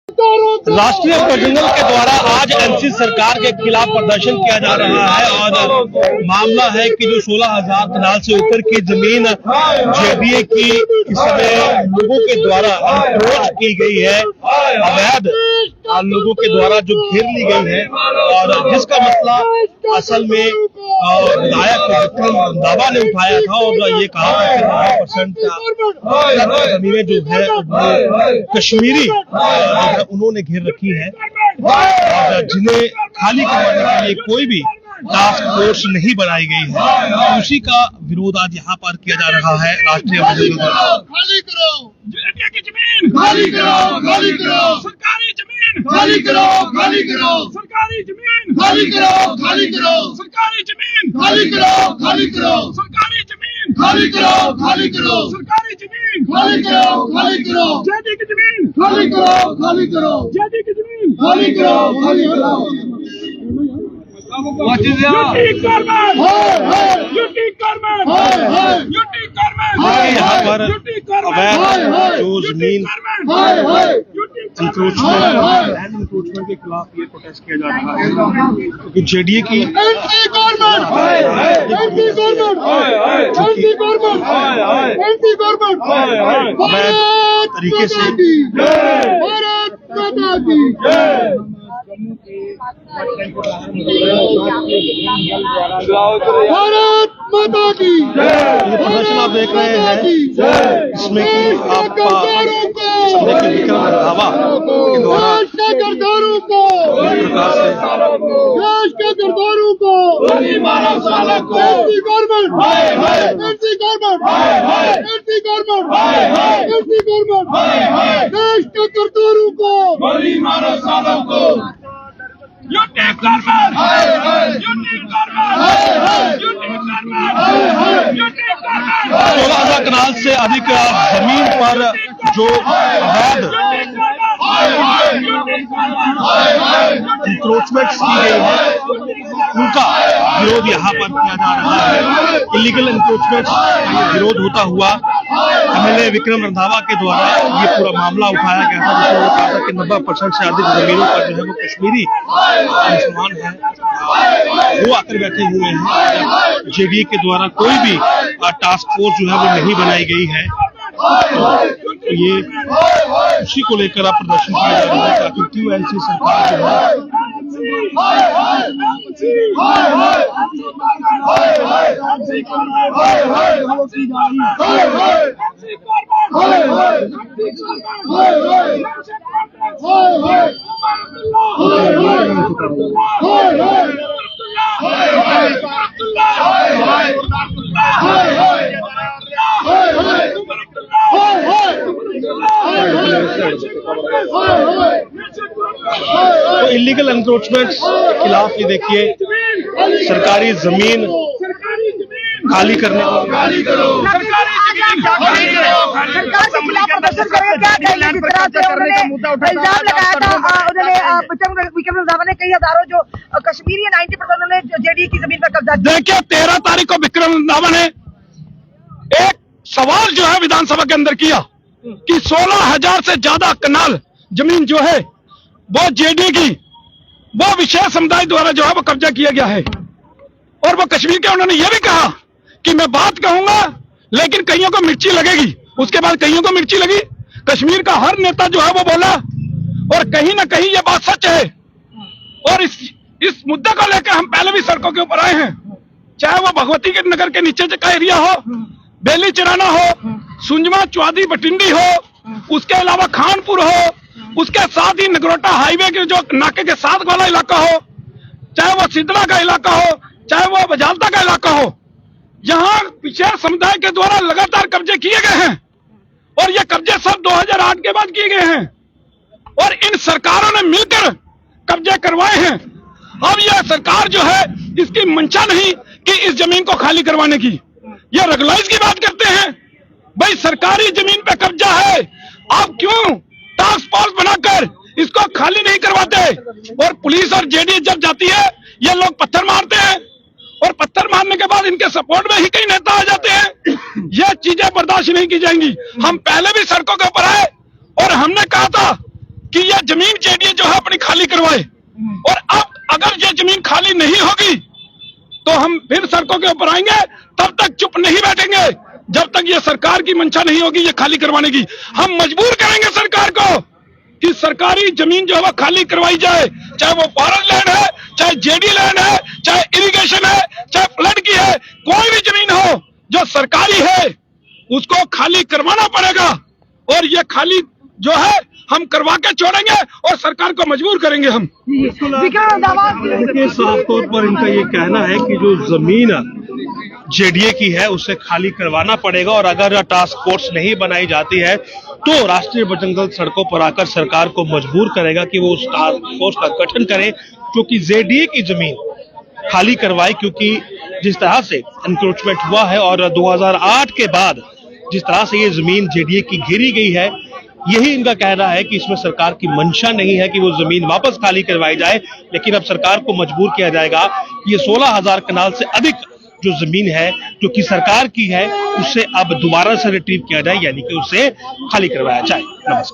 राष्ट्रीय बजरंग के द्वारा आज एनसी सरकार के खिलाफ प्रदर्शन किया जा रहा है और मामला है कि जो 16,000 कनाल से ऊपर की जमीन जेडीए की इस समय लोगों के द्वारा अप्रोच की गई है, अवैध लोगों के द्वारा जो घेर ली गई है और जिसका मसला असल में विधायक विक्रम रंधावा ने उठाया था और ये कहा था कि 90% जमीनें जो है कश्मीरी उन्होंने घेर रखी है और जिन्हें खाली करवाने के लिए कोई भी टास्क फोर्स नहीं बनाई गई है, उसी का विरोध आज यहाँ पर किया जा रहा है। राष्ट्रीय बजरंग खाली करो जमीन, खाली करो, खाली करो सरकारी जमीन, खाली करो, खाली करो सरकारी जमीन, खाली करो, खाली करो सरकारी जमीन, खाली करो, खाली करो सरकारी जमीन, खाली करो, खाली करो सरकारी जमीन, खाली करो, खाली करो जेडी की जमीन, खाली करो, खाली करो जेडी की जमीन, खाली करो, खाली करो यहाँ पर अवैध जो जमीन इंक्रोचमेंट के खिलाफ ये प्रोटेस्ट किया जा रहा है क्योंकि जेडीए की अवैध तरीके से भारत माता की ये प्रदर्शन आप देख रहे हैं, इसमें कि आपका विक्रम रंधावा के द्वारा सरदारों को देश के सरदारों को anti government, anti government, anti government, anti government देश के सरदारों को गोली मारो सालों को UT government, UT government, UT government, UT government 16,000 कनाल से अधिक जमीन पर जो अवैध इंक्रोचमेंट की गई है उनका विरोध यहाँ पर किया जा रहा है। इलीगल इंक्रोचमेंट विरोध होता हुआ एमएलए विक्रम रंधावा के द्वारा ये पूरा मामला उठाया गया था, जिसमें वो कहा था कि 90% से अधिक जमीनों पर जो है वो कश्मीरी मुसलमान है वो आकर बैठे हुए हैं। जेडीए के द्वारा कोई भी टास्क फोर्स जो है वो नहीं बनाई गई है। तो ये उसी को लेकर आप प्रदर्शन किया जा रहा है ताकि टीएनसी सरकार जो तो इलीगल एनक्रोचमेंट के खिलाफ ये देखिए सरकारी जमीन खाली करने विक्रम रंधावा ने कई हजारों जो कश्मीरी 90% उन्होंने जेडीए की जमीन पर कब्जा। देखिए 13 तारीख को विक्रम रंधावा ने एक सवाल जो है विधानसभा के अंदर किया कि 16,000 से ज्यादा कनाल जमीन जो है वो जेडीए की वो विशेष समुदाय द्वारा जो है वो कब्जा किया गया है और वो कश्मीर के उन्होंने ये भी कहा कि मैं बात कहूंगा लेकिन कईयों को मिर्ची लगेगी। उसके बाद कईयों को मिर्ची लगी, कश्मीर का हर नेता जो है वो बोला और कहीं ना कहीं ये बात सच है। और इस मुद्दे को लेकर हम पहले भी सड़कों के ऊपर आए हैं, चाहे वो भगवती के नगर के नीचे का एरिया हो, बेली चिराना हो, सुंजमा चौधरी बटिंडी हो, उसके अलावा खानपुर हो, उसके साथ ही नगरोटा हाईवे के जो नाके के साथ वाला इलाका हो, चाहे वो सिदला का इलाका हो, चाहे वो बजालता का इलाका हो, यहाँ पिछड़े समुदाय के द्वारा लगातार कब्जे किए गए हैं और ये कब्जे सब 2008 के बाद किए गए हैं और इन सरकारों ने मिलकर कब्जे करवाए हैं। अब यह सरकार जो है इसकी मंशा नहीं कि इस जमीन को खाली करवाने की, ये रेगुलाइज की बात करते हैं। भाई सरकारी जमीन पे कब्जा है, आप क्यों टास्क फोर्स बनाकर इसको खाली नहीं करवाते? और पुलिस और जेडीए जब जाती है ये लोग पत्थर मारते हैं और पत्थर मारने के बाद इनके सपोर्ट में ही कई नेता आ जाते हैं। ये चीजें बर्दाश्त नहीं की जाएंगी। हम पहले भी सड़कों के ऊपर आए और हमने कहा था कि यह जमीन जेडीए जो है अपनी खाली करवाए। और अब अगर ये जमीन खाली नहीं होगी तो हम फिर सड़कों के ऊपर आएंगे, तब तक चुप नहीं बैठेंगे जब तक ये सरकार की मंशा नहीं होगी ये खाली करवाने की। हम मजबूर करेंगे सरकार को कि सरकारी जमीन जो है खाली करवाई जाए, चाहे वो फॉरेस्ट लैंड है, चाहे जेडी लैंड है, चाहे इरिगेशन है, चाहे फ्लड की है, कोई भी जमीन हो जो सरकारी है उसको खाली करवाना पड़ेगा। और ये खाली जो है हम करवा के छोड़ेंगे और सरकार को मजबूर करेंगे हम। विक्रम रंधावा देखिए, साफ तौर पर इनका ये कहना है कि जो जमीन जेडीए की है उसे खाली करवाना पड़ेगा और अगर टास्क फोर्स नहीं बनाई जाती है तो राष्ट्रीय बजरंग दल सड़कों पर आकर सरकार को मजबूर करेगा कि वो उस टास्क फोर्स का गठन करे क्योंकि जेडीए की जमीन खाली करवाए। क्योंकि जिस तरह से एनक्रोचमेंट हुआ है और 2008 के बाद जिस तरह से ये जमीन जेडीए की घेरी गई है, यही इनका कहना है कि इसमें सरकार की मंशा नहीं है कि वो जमीन वापस खाली करवाई जाए। लेकिन अब सरकार को मजबूर किया जाएगा कि ये 16,000 कनाल से अधिक जो जमीन है जो कि सरकार की है उसे अब दोबारा से रिट्रीव किया जाए, यानी कि उसे खाली करवाया जाए। नमस्कार।